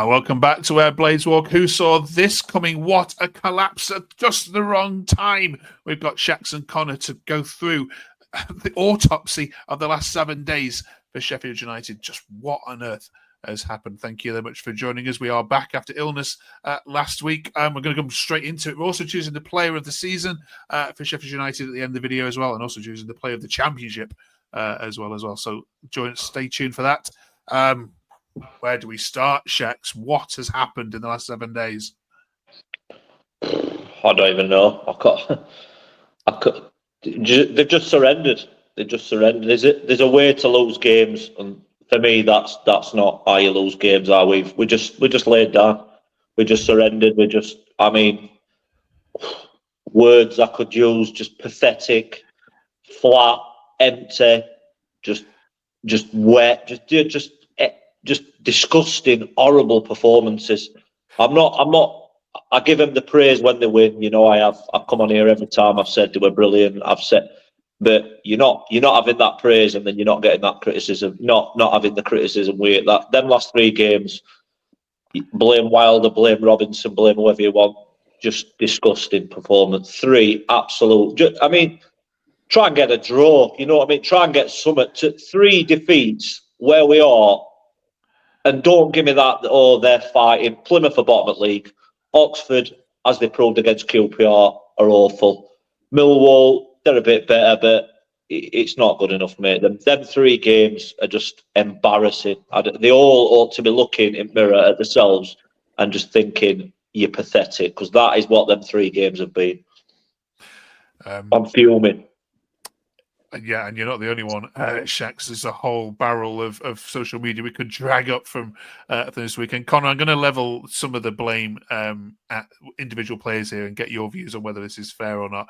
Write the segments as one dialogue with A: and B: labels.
A: Welcome back to Where Clarets Walk. Who saw this coming? What a collapse at just the wrong time. We've got Shaxs Connor to go through the autopsy of the last 7 days for Sheffield United. Just what on earth has happened? Thank you very much for joining us. We are back after illness last week. We're going to come straight into it. We're also choosing the player of the season for Sheffield United at the end of the video as well, and also choosing the player of the championship as well. So stay tuned for that. Where do we start, Shaxs? What has happened in the last 7 days?
B: I don't even know. They've just surrendered. There's a way to lose games, and for me, that's not how you lose games. We just laid down. We just surrendered. Words I could use: just pathetic, flat, empty, just wet, just disgusting, horrible performances. I give them the praise when they win. I've come on here every time. I've said they were brilliant. But you're not having that praise, and then you're not getting that criticism. Not having the criticism. Them last 3 games. Blame Wilder, blame Robertson, blame whoever you want. Just disgusting performance. 3 absolute. Try and get a draw. You know what I mean? Try and get something to 3 defeats where we are. And don't give me that, they're fighting. Plymouth are bottom of the league. Oxford, as they proved against QPR, are awful. Millwall, they're a bit better, but it's not good enough, mate. Them 3 games are just embarrassing. They all ought to be looking in the mirror at themselves and just thinking, you're pathetic, because that is what them 3 games have been. I'm fuming.
A: Yeah, and you're not the only one, Shaxs. There's a whole barrel of social media we could drag up from this weekend. Connor, I'm going to level some of the blame at individual players here and get your views on whether this is fair or not.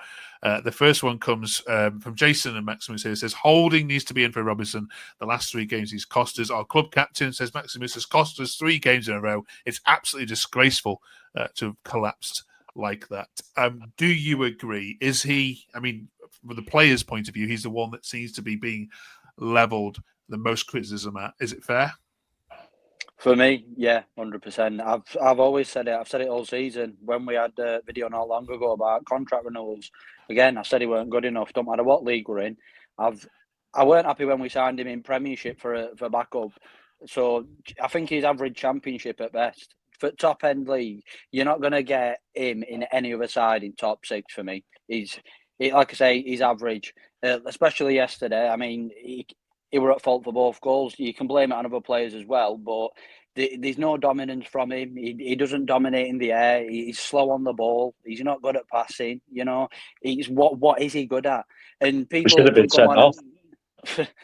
A: The first one comes from Jason and Maximus here. It says, Holding needs to be in for Robertson. The last 3 games he's cost us. Our club captain says Maximus has cost us 3 games in a row. It's absolutely disgraceful to have collapsed like that. Do you agree? Is he, from the player's point of view, he's the one that seems to be being levelled the most criticism at. Is it fair?
C: For me, yeah, 100%. I've always said it. I've said it all season. When we had the video not long ago about contract renewals, again, I said he weren't good enough. Don't matter what league we're in. I weren't happy when we signed him in Premiership for backup. So I think he's average Championship at best. For top end league, you're not going to get him in any other side in top 6 for me. Like I say, he's average, especially yesterday. He were at fault for both goals. You can blame it on other players as well, but there's no dominance from him. He doesn't dominate in the air. He's slow on the ball. He's not good at passing. He's what is he good at? And people
B: should have been sent off.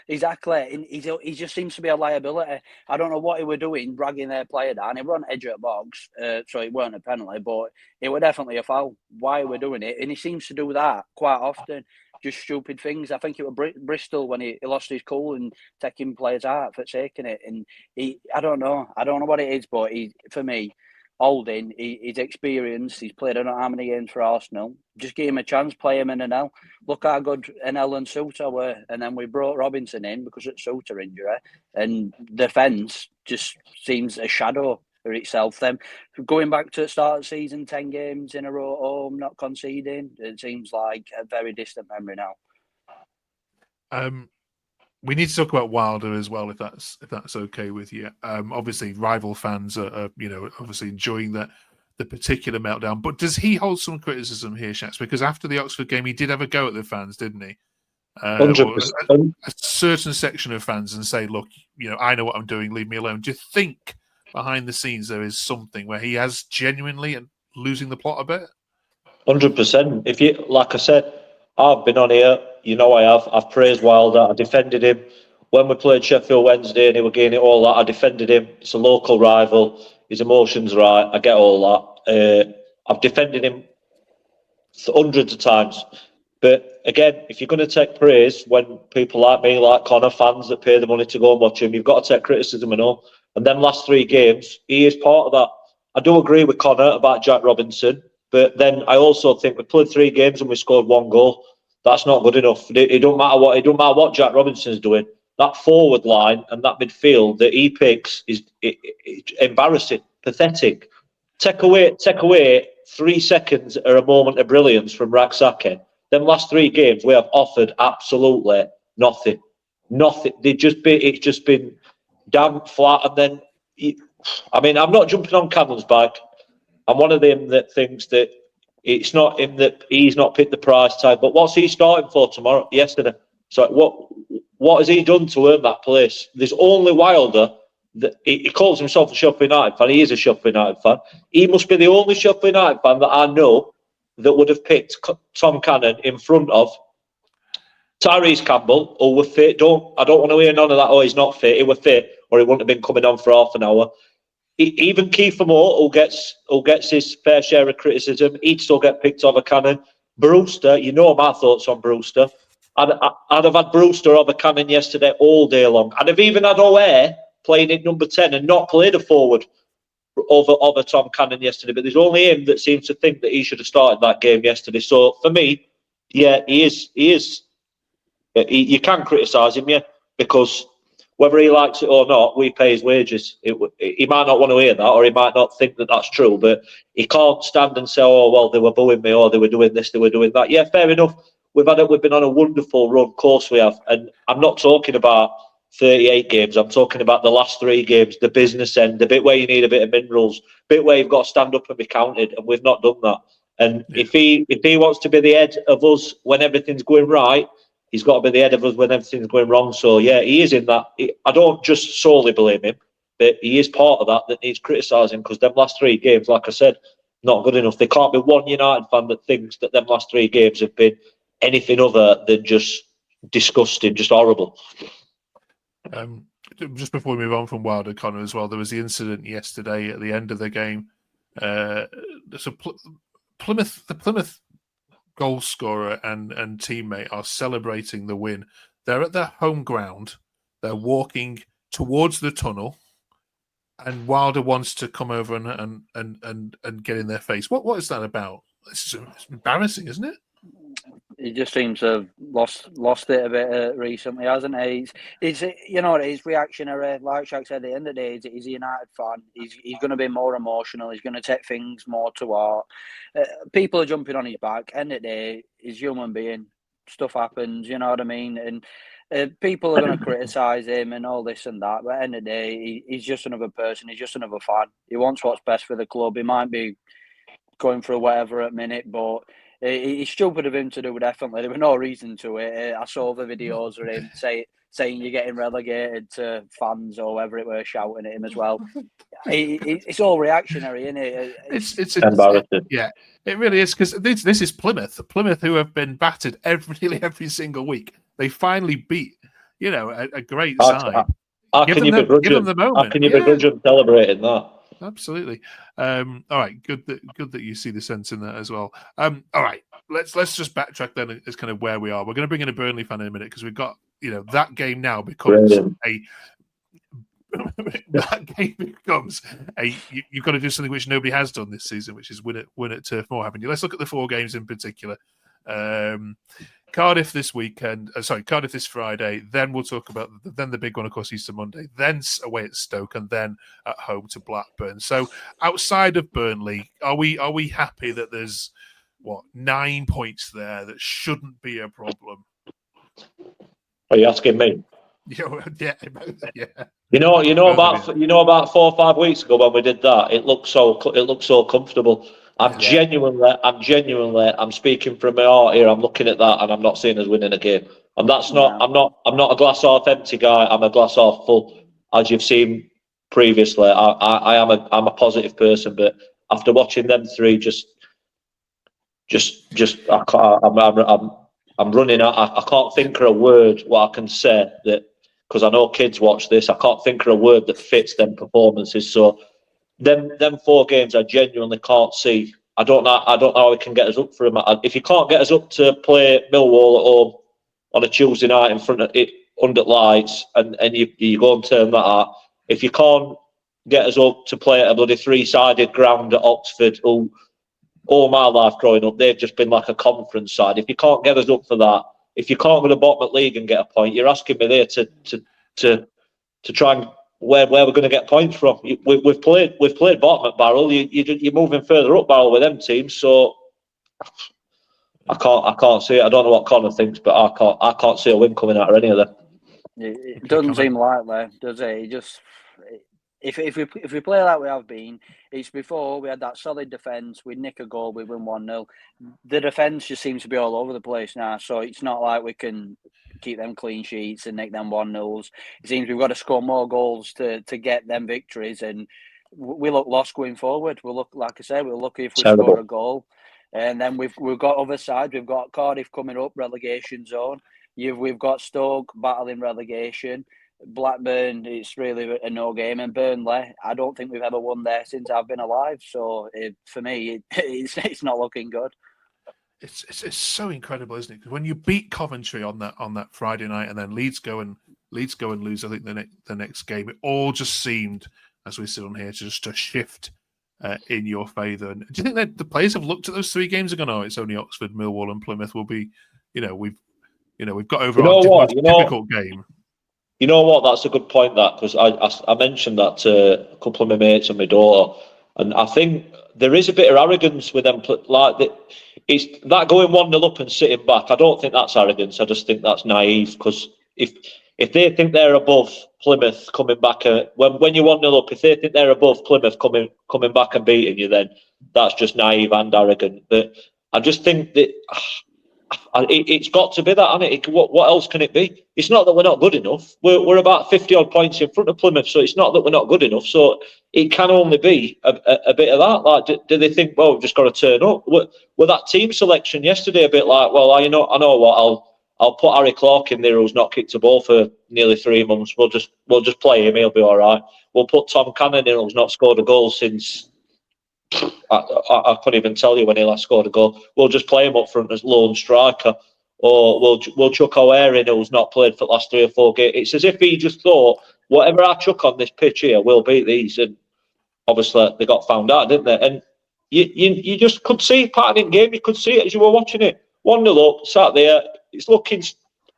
C: Exactly. And he just seems to be a liability. I don't know what he were doing, dragging their player down. He were on edge of the box, so it weren't a penalty, but it were definitely a foul. Why we're doing it? And he seems to do that quite often. Just stupid things. I think it was Bristol when he lost his cool and taking players out for taking it. And I don't know what it is, but for me, Holding, he's experienced. He's played I don't know how many games for Arsenal. Just give him a chance, play him in NL. Look how good NL and Suter were. And then we brought Robinson in because of Suter injury. And defence just seems a shadow for itself. Then going back to the start of the season, 10 games in a row home, not conceding. It seems like a very distant memory now.
A: We need to talk about Wilder as well, if that's okay with you. Obviously, rival fans are obviously enjoying the particular meltdown. But does he hold some criticism here, Shaxs? Because after the Oxford game, he did have a go at the fans, didn't he?
B: 100%.
A: A certain section of fans and say, "Look, I know what I'm doing. Leave me alone." Do you think behind the scenes there is something where he has genuinely losing the plot a bit?
B: 100%. If you, like I said, I've been on here. I have. I've praised Wilder. I defended him when we played Sheffield Wednesday and he was getting it all that. I defended him. It's a local rival. His emotions right. I get all that. I've defended him hundreds of times. But again, if you're going to take praise when people like me, like Connor, fans that pay the money to go and watch him, you've got to take criticism and all. And them last 3 games, he is part of that. I do agree with Connor about Jack Robinson, but then I also think we played 3 games and we scored 1 goal. That's not good enough. It don't matter what Jack Robinson's doing. That forward line and that midfield that he picks is embarrassing. pathetic. Take away 3 seconds or a moment of brilliance from Raksake. Them last 3 games we have offered absolutely nothing. Nothing. It's just been damn flat. And then, I mean, I'm not jumping on Cannon's back. I'm one of them that thinks that it's not him, that he's not picked the price tag. But what's he starting for yesterday? So what has he done to earn that place? There's only Wilder. He calls himself a Sheffield United fan. He is a Sheffield United fan. He must be the only Sheffield United fan that I know that would have picked Tom Cannon in front of Tyrese Campbell, who were fit. I don't want to hear none of that. Oh, he's not fit. He were fit, or he wouldn't have been coming on for half an hour. Even Kiefer Moore, who gets his fair share of criticism, he'd still get picked over Cannon. Brewster, you know my thoughts on Brewster. I'd have had Brewster over Cannon yesterday all day long. I'd have even had O'Hare playing in number 10 and not played a forward over Tom Cannon yesterday. But there's only him that seems to think that he should have started that game yesterday. So for me, yeah, he is. You can criticise him, yeah, because whether he likes it or not, we pay his wages. He might not want to hear that, or he might not think that that's true, but he can't stand and say, oh, well, they were booing me, or they were doing this, they were doing that. Yeah, fair enough. We've been on a wonderful run, of course we have. And I'm not talking about 38 games. I'm talking about the last 3 games, the business end, the bit where you need a bit of minerals, bit where you've got to stand up and be counted, and we've not done that. And if he wants to be the head of us when everything's going right, he's got to be the head of us when everything's going wrong. So, yeah, he is in that. I don't just solely blame him, but he is part of that needs criticising, because them last 3 games, like I said, not good enough. There can't be one United fan that thinks that them last 3 games have been anything other than just disgusting, just horrible.
A: Just before we move on from Wilder, Connor, as well, there was the incident yesterday at the end of the game. So the Plymouth goal scorer and teammate are celebrating the win. They're at their home ground. They're walking towards the tunnel, and Wilder wants to come over and get in their face. What is that about? It's embarrassing, isn't it?
C: He just seems to have lost it a bit recently, hasn't he? It's he's reactionary. Like Shaq said, at the end of the day, he's a United fan. He's going to be more emotional. He's going to take things more to heart. People are jumping on his back. End of the day, he's a human being. Stuff happens, you know what I mean? And people are going to criticise him and all this and that. But at the end of the day, he's just another person. He's just another fan. He wants what's best for the club. He might be going through whatever at minute, but it's stupid of him to do, definitely. There was no reason to it. I saw the videos of him saying you're getting relegated to fans or whatever it was, shouting at him as well. It's all reactionary, isn't it?
B: It's embarrassing.
A: Yeah, it really is, because this is Plymouth, who have been battered nearly every single week. They finally beat, a great side.
B: How can you begrudge them celebrating that?
A: Absolutely. All right, good that you see the sense in that as well. All right, let's just backtrack then as kind of where we are. We're going to bring in a Burnley fan in a minute, because we've got that game now becomes you've got to do something which nobody has done this season, which is win at Turf Moor, haven't you? Let's look at the 4 games in particular. Cardiff this weekend. Cardiff this Friday. Then we'll talk about the big one, of course, Easter Monday. Then away at Stoke, and then at home to Blackburn. So outside of Burnley, are we happy that there's 9 points there that shouldn't be a problem?
B: Are you asking me?
A: Yeah.
B: You know about 4 or 5 weeks ago when we did that, it looked so comfortable. I'm speaking from my heart here. I'm looking at that and I'm not seeing us winning a game. And I'm not a glass half empty guy. I'm a glass half full. As you've seen previously, I'm a positive person, but after watching them 3, I'm running out. I can't think of a word what I can say that, because I know kids watch this. I can't think of a word that fits them performances. So them 4 games, I genuinely can't see. I don't know how we can get us up for them. If you can't get us up to play Millwall at home on a Tuesday night in front of it under lights, and you go and turn that out. If you can't get us up to play at a bloody 3-sided ground at Oxford, who all my life growing up, they've just been like a conference side. If you can't get us up for that, if you can't go to the bottom of the league and get a point, you're asking me there to try and where we're going to get points from. We've played bottom at barrel. You're moving further up barrel with them teams, so I can't see it. I don't know what Connor thinks, but I can't see a win coming out of any of them.
C: It doesn't seem likely, does it? It just if we play like we have been, it's before we had that solid defence. We'd nick a goal, we win 1-0. The defence just seems to be all over the place now, so it's not like we can keep them clean sheets and nick them 1-0s. It seems we've got to score more goals to get them victories, and we look lost going forward. We look, like I say, we're lucky if we score a goal. And then we've got other sides. We've got Cardiff coming up, relegation zone. We've got Stoke battling relegation. Blackburn, it's really a no game. And Burnley, I don't think we've ever won there since I've been alive. So for me, it's not looking good.
A: It's so incredible, isn't it? Because when you beat Coventry on that Friday night, and then Leeds go and lose, I think the next game, it all just seemed, as we sit on here, just to shift in your favour. And do you think that the players have looked at those 3 games and gone, "Oh, it's only Oxford, Millwall, and Plymouth will be, we've got over our most difficult game."
B: You know what? That's a good point. That because I mentioned that to a couple of my mates and my daughter, and I think there is a bit of arrogance with them. It's that going 1-0 up and sitting back. I don't think that's arrogance. I just think that's naive. Because if they think they're above Plymouth coming back, when you're 1-0 up, if they think they're above Plymouth coming back and beating you, then that's just naive and arrogant. But I just think that it's got to be that, hasn't it? What else can it be? It's not that we're not good enough. We're about 50 odd points in front of Plymouth, so it's not that we're not good enough. So it can only be a bit of that. Like, do they think, well, we've just got to turn up? Were that team selection yesterday a bit like, well, I know what, I'll put Harry Clark in there, who's not kicked a ball for nearly 3 months. We'll just play him. He'll be all right. We'll put Tom Cannon in, who's not scored a goal since. I couldn't even tell you when he last scored a goal. We'll just play him up front as lone striker, or we'll chuck O'Hare in, who's not played for the last 3 or 4 games. It's as if he just thought, whatever I chuck on this pitch here, we'll beat these. And obviously they got found out, didn't they? And you just could see part of the game. You could see it as you were watching it. 1-0 up, sat there. It's looking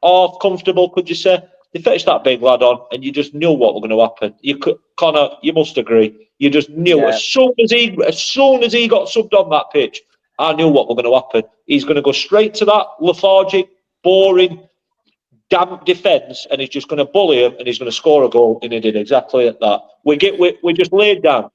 B: half comfortable, could you say? They fetched that big lad on, and you just knew what was going to happen. Connor, you must agree. You just knew as soon as he got subbed on that pitch, I knew what was going to happen. He's going to go straight to that lethargic, boring, damp defence, and he's just going to bully him, and he's going to score a goal. And he did exactly that. We just laid down.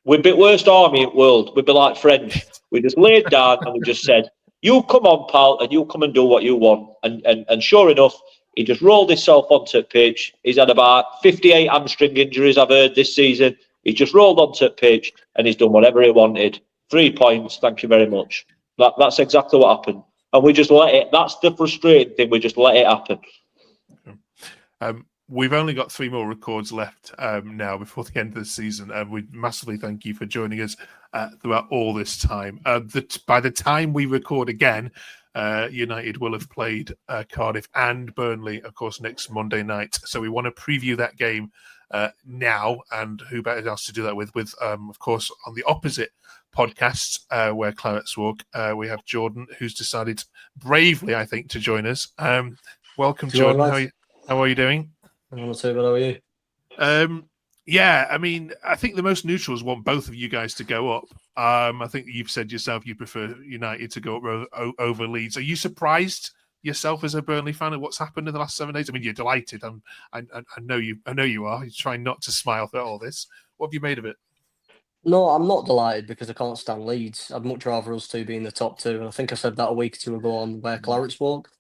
B: We'd be worst army in the world. We'd be like French. We just laid down and we just said, "You come on, pal, and you come and do what you want." And sure enough, he just rolled himself onto the pitch. He's had about 58 hamstring injuries, I've heard, this season. He's just rolled onto the pitch and he's done whatever he wanted. 3 points, thank you very much. That's exactly what happened. And we just let it. That's the frustrating thing. We just let it happen.
A: We've only got 3 more records left now before the end of the season. We massively thank you for joining us throughout all this time. By the time we record again, United will have played Cardiff and Burnley, of course, next Monday night. So we want to preview that game now, and who better else to do that with of course, on the opposite podcast, Where Clarets Walk, we have Jordan, who's decided bravely, I think, to join us. Welcome, Jordan. How are you doing?
D: I'm not too bad. How are you?
A: Yeah, I mean, I think the most neutrals want both of you guys to go up. I think you've said yourself you prefer United to go up over Leeds. Are you surprised yourself as a Burnley fan of what's happened in the last 7 days? I mean, you're delighted. I know you are. You're trying not to smile through all this. What have you made of it?
D: No, I'm not delighted because I can't stand Leeds. I'd much rather us 2 be in the top 2, and I think I said that a week or 2 ago on Where Clarets Walk.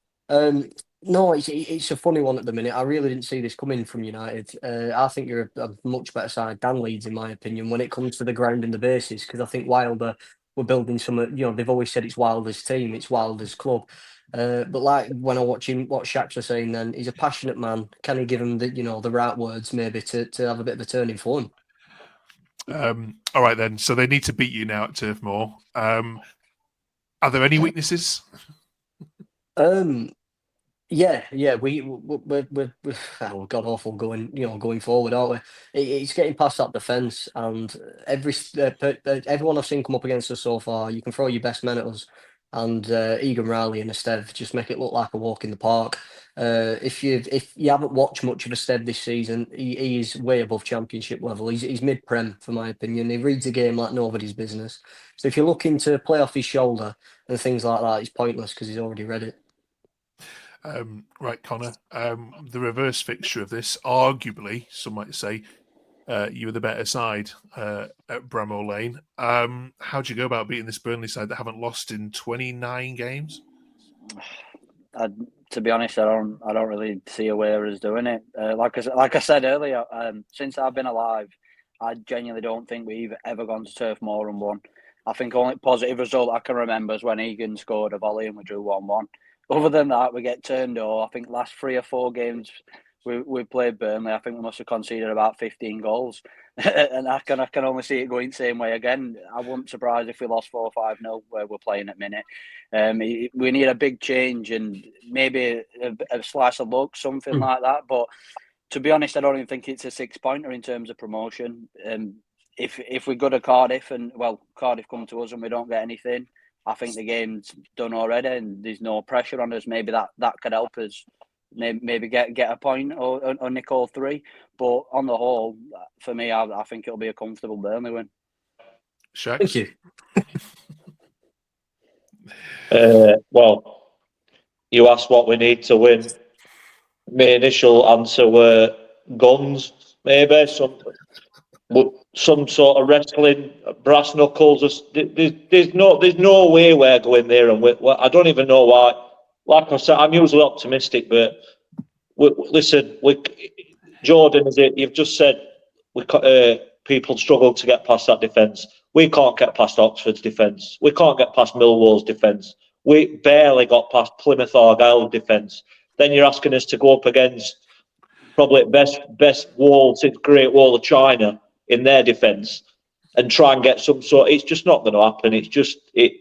D: No, it's a funny one at the minute. I really didn't see this coming from United. I think you're a much better side than Leeds, in my opinion, when it comes to the ground and the bases, because I think Wilder, we're building some, they've always said it's Wilder's team, it's Wilder's club. But like when I watch him, what Shaxs are saying then, he's a passionate man. Can he give him the right words maybe to have a bit of a turning for him?
A: All right, then. So they need to beat you now at Turf Moor. Are there any weaknesses?
D: Yeah, we're god awful going forward, aren't we? It's getting past that defence, and everyone I've seen come up against us so far, you can throw your best men at us, and Egan Riley and Esteve just make it look like a walk in the park. If you haven't watched much of Esteve this season, he is way above championship level. He's mid-prem, for my opinion. He reads a game like nobody's business. So if you're looking to play off his shoulder and things like that, it's pointless because he's already read it.
A: Right, Connor. The reverse fixture of this, arguably, some might say, you were the better side at Bramall Lane. How do you go about beating this Burnley side that haven't lost in 29 games?
C: To be honest, I don't really see a way of us doing it. Like I said earlier, since I've been alive, I genuinely don't think we've ever gone to Turf Moor and won. I think only positive result I can remember is when Egan scored a volley and we drew 1-1. Other than that, we get turned over. I think last 3 or 4 games we played Burnley, I think we must have conceded about 15 goals. And I can only see it going the same way again. I wouldn't surprise if we lost 4-5-0 where we're playing at minute. We need a big change and maybe a slice of luck, something like that. But to be honest, I don't even think it's a 6-pointer in terms of promotion. If we go to Cardiff and Cardiff come to us and we don't get anything, I think the game's done already and there's no pressure on us. Maybe that could help us. Maybe get a point or nick all 3. But on the whole, for me, I think it'll be a comfortable Burnley win.
A: Shaxs?
D: Thank you.
B: Well, you asked what we need to win. My initial answer were guns, maybe some sort of wrestling, brass knuckles. There's no way we're going there, and I don't even know why. Like I said, I'm usually optimistic, but listen, Jordan, you've just said people struggle to get past that defence. We can't get past Oxford's defence. We can't get past Millwall's defence. We barely got past Plymouth Argyle defence. Then you're asking us to go up against probably best wall since Great Wall of China in their defence and try and get some sort. It's just not going to happen. It's just it.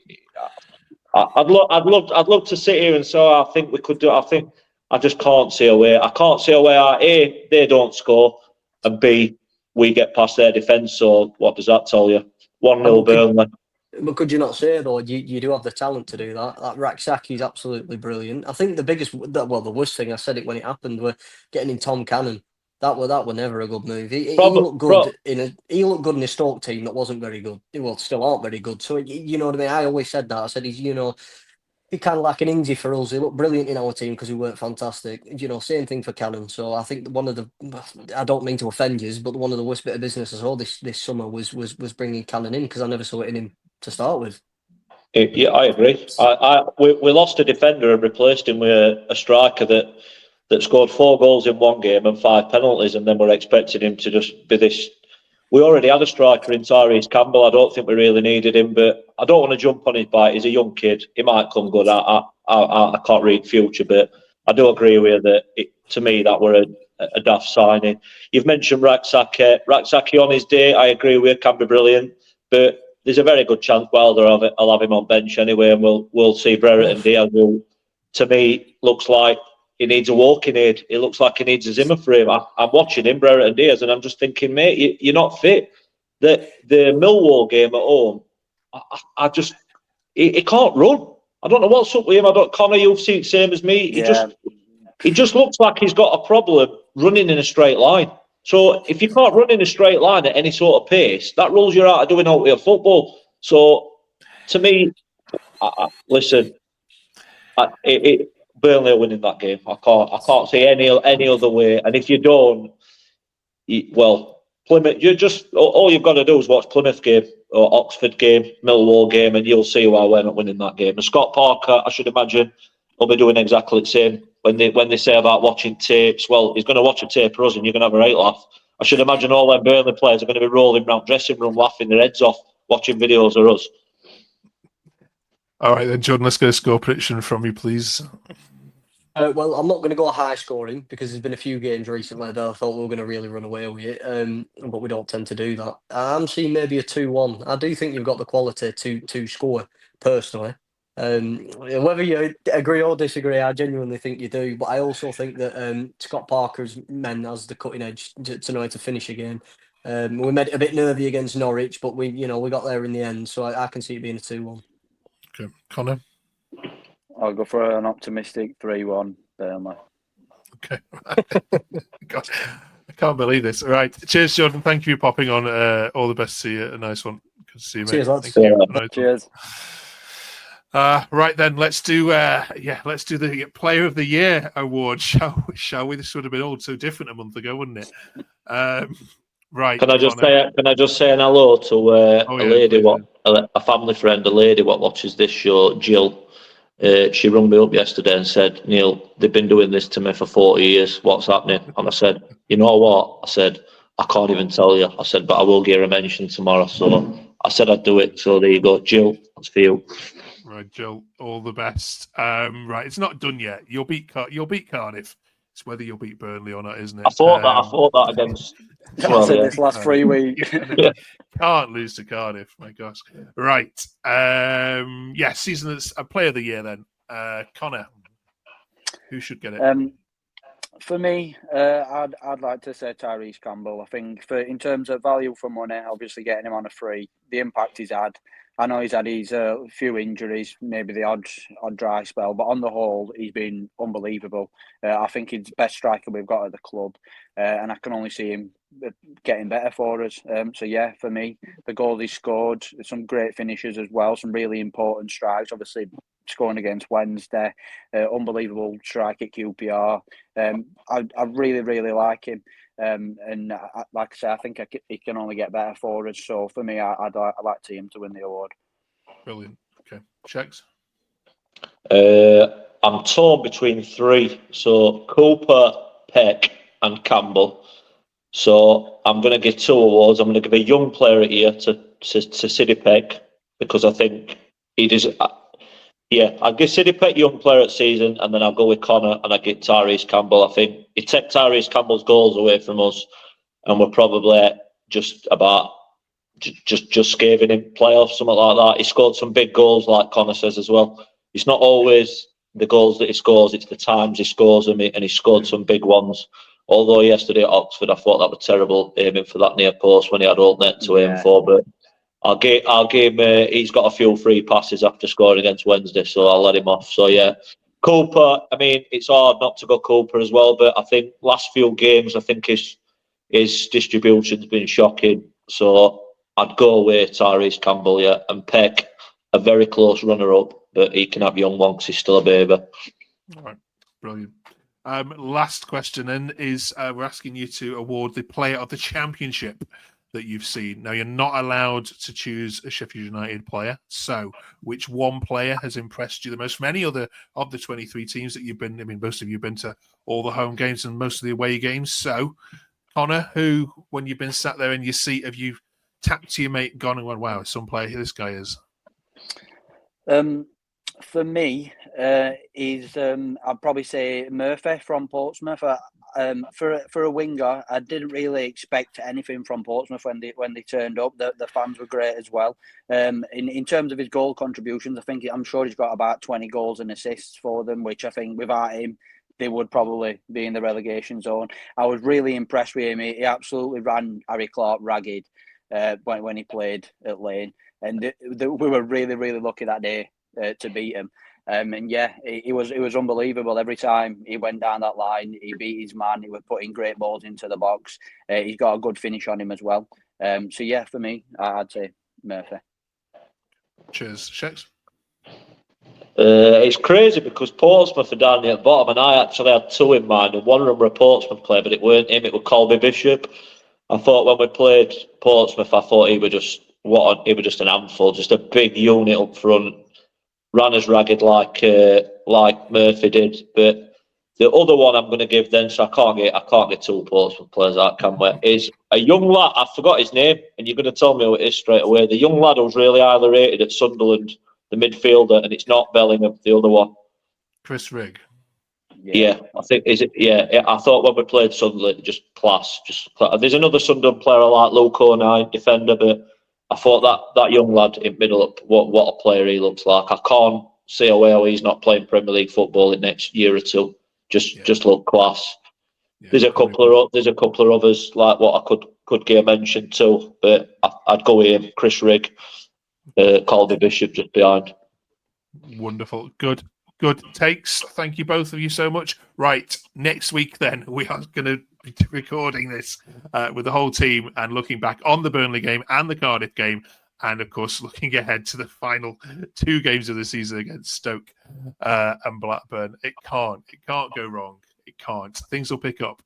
B: I'd love to sit here and say I think we could do it. I just can't see a way. I can't see a way. A, they don't score, and B, we get past their defence. So what does that tell you? 1-0 Burnley.
D: But could you not say though you do have the talent to do that? That Raksaki is absolutely brilliant. I think the worst thing, I said it when it happened, were getting in Tom Cannon. That were never a good move. He looked good he looked good in a Stoke team that wasn't very good. Well, still aren't very good. So you know what I mean. I always said that. I said he's he kind of like an Ings for us. He looked brilliant in our team because we weren't fantastic. Same thing for Cannon. So I think I don't mean to offend you, but one of the worst bit of business I saw this summer was bringing Cannon in because I never saw it in him to start with.
B: Yeah, I agree. We lost a defender and replaced him with a striker that scored 4 goals in 1 game and 5 penalties, and then we're expecting him to just be this. We already had a striker in Tyrese Campbell. I don't think we really needed him, but I don't want to jump on his bite. He's a young kid. He might come good. I can't read future, but I do agree with you that to me that were a daft signing. You've mentioned Raksaki. Raksaki on his day, I agree with you, can be brilliant, but there's a very good chance Wilder I'll have him on bench anyway, and we'll see Brereton Diaz, who to me looks like he needs a walking aid. He looks like he needs a Zimmer frame. I'm watching him, Brereton Diaz, and I'm just thinking, mate, you're not fit. The Millwall game at home, he can't run. I don't know what's up with him. Connor, you've seen it same as me. He just looks like he's got a problem running in a straight line. So if you can't run in a straight line at any sort of pace, that rules you out of doing out of football. So to me, listen, Burnley are winning that game. I can't see any other way. And if you don't, Plymouth. All you've got to do is watch Plymouth game or Oxford game, Millwall game, and you'll see why we're not winning that game. And Scott Parker, I should imagine, will be doing exactly the same. When they say about watching tapes, well, he's going to watch a tape for us, and you're going to have a right laugh. I should imagine all them Burnley players are going to be rolling around dressing room, laughing their heads off, watching videos of us.
A: All right, then, Jordan, let's get a score prediction from you, please.
D: Well, I'm not going to go high scoring because there's been a few games recently that I thought we were going to really run away with it, but we don't tend to do that. I'm seeing maybe a 2-1. I do think you've got the quality to score, personally. Whether you agree or disagree, I genuinely think you do, but I also think that Scott Parker's men has the cutting edge to know how to finish a game. We made it a bit nervy against Norwich, but we got there in the end, so I can see it being a 2-1.
A: Okay, Connor?
C: I'll go for an optimistic 3-1 Burnley.
A: Okay. God, I can't believe this. All right. Cheers, Jordan. Thank you for popping on. All the best to you. A nice one. Good to see you, mate.
D: Cheers, lads.
A: Thank you. Nice
C: Cheers.
A: Right then, let's do the Player of the Year award, shall we? This would have been all so different a month ago, wouldn't it? Right.
B: Can I just
A: Connor.
B: say an hello to a lady,
A: please,
B: a family friend, a lady what watches this show, Jill. She rung me up yesterday and said, Neil, they've been doing this to me for 40 years. What's happening? And I said, you know what? I said, I can't even tell you. I said, but I will give her a mention tomorrow. So I said I'd do it. So there you go, Jill. That's for you.
A: Right, Jill. All the best. Right, it's not done yet. You'll beat Cardiff. It's whether you'll beat Burnley or not, isn't it?
B: I thought that against.
C: I said this last 3 weeks.
A: Can't lose to Cardiff. My gosh. Right. Season that's a Player of the Year then. Connor, who should get it?
C: For me, I'd like to say Tyrese Campbell. I think in terms of value for money, obviously getting him on a free, the impact he's had. I know he's had his few injuries, maybe the odd dry spell, but on the whole, he's been unbelievable. I think he's the best striker we've got at the club, and I can only see him getting better for us. For me, the goal he scored, some great finishes as well, some really important strikes. Obviously, scoring against Wednesday, unbelievable strike at QPR. I really, really like him. Like I say, I think he can only get better for us. So for me, I'd like to him to win the award.
A: Brilliant. Okay, Shaxs.
B: I'm torn between 3. So Cooper, Peck, and Campbell. So I'm going to give 2 awards. I'm going to give a young player of the year to Sidney Peck because I think he does. I'll give Sidney Peck young player of the season, and then I'll go with Connor and I get Tyrese Campbell. I think you take Tyrese Campbell's goals away from us, and we're probably just about just giving him playoffs, something like that. He scored some big goals, like Connor says as well. It's not always the goals that he scores; it's the times he scores them, and he scored some big ones. Although yesterday at Oxford, I thought that was terrible aiming for that near post when he had all net to aim for, but. I'll give him. He's got a few free passes after scoring against Wednesday, so I'll let him off. So yeah, Cooper. I mean, it's hard not to go Cooper as well, but I think last few games, I think his distribution's been shocking. So I'd go with Tyrese Campbell, and Peck, a very close runner-up, but he can have young one because he's still a baby.
A: All right, brilliant. Last question then is we're asking you to award the Player of the Championship that you've seen. Now, you're not allowed to choose a Sheffield United player. So, which one player has impressed you the most from any other of the 23 teams that you've been? I mean, most of you have been to all the home games and most of the away games. So, Connor, who, when you've been sat there in your seat, have you tapped to your mate and gone and went, wow, some player this guy is?
C: For me, I'd probably say Murphy from Portsmouth. For a winger, I didn't really expect anything from Portsmouth when they turned up. The fans were great as well. In terms of his goal contributions, I'm sure he's got about 20 goals and assists for them, which I think without him, they would probably be in the relegation zone. I was really impressed with him. He absolutely ran Harry Clark ragged when he played at Lane, and we were really, really lucky that day to beat him. It was unbelievable. Every time he went down that line, he beat his man. He was putting great balls into the box. He's got a good finish on him as well. For me, I'd say Murphy.
A: Cheers, Shaxs.
B: It's crazy because Portsmouth are down near the bottom, and I actually had 2 in mind, and one of them were a Portsmouth player, but it weren't him. It was Colby Bishop. I thought when we played Portsmouth, I thought he was just an handful, just a big unit up front. Ran as ragged like Murphy did, but the other one I'm going to give then, so I can't get 2 Portsmouth players out, can we? Is a young lad. I forgot his name, and you're going to tell me who it is straight away. The young lad who's really highly rated at Sunderland, the midfielder, and it's not Bellingham, the other one.
A: Chris Rigg.
B: Yeah, I think is it. Yeah, I thought when we played Sunderland, just class. There's another Sunderland player I like, Luke O'Neill, defender, but. I thought that young lad in middle, what a player he looks like. I can't see a way how he's not playing Premier League football in the next year or two. Just look class. Yeah, there's a couple of others like what I could give a mention to, but I'd go with him. Chris Rigg, Colby Bishop just behind.
A: Wonderful, good Good takes. Thank you, both of you, so much. Right, next week then, we are going to be recording this with the whole team and looking back on the Burnley game and the Cardiff game, and of course looking ahead to the final 2 games of the season against Stoke and Blackburn. It can't go wrong. It can't. Things will pick up.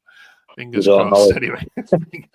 A: Fingers
B: don't
A: crossed.
B: know.
A: Anyway, fingers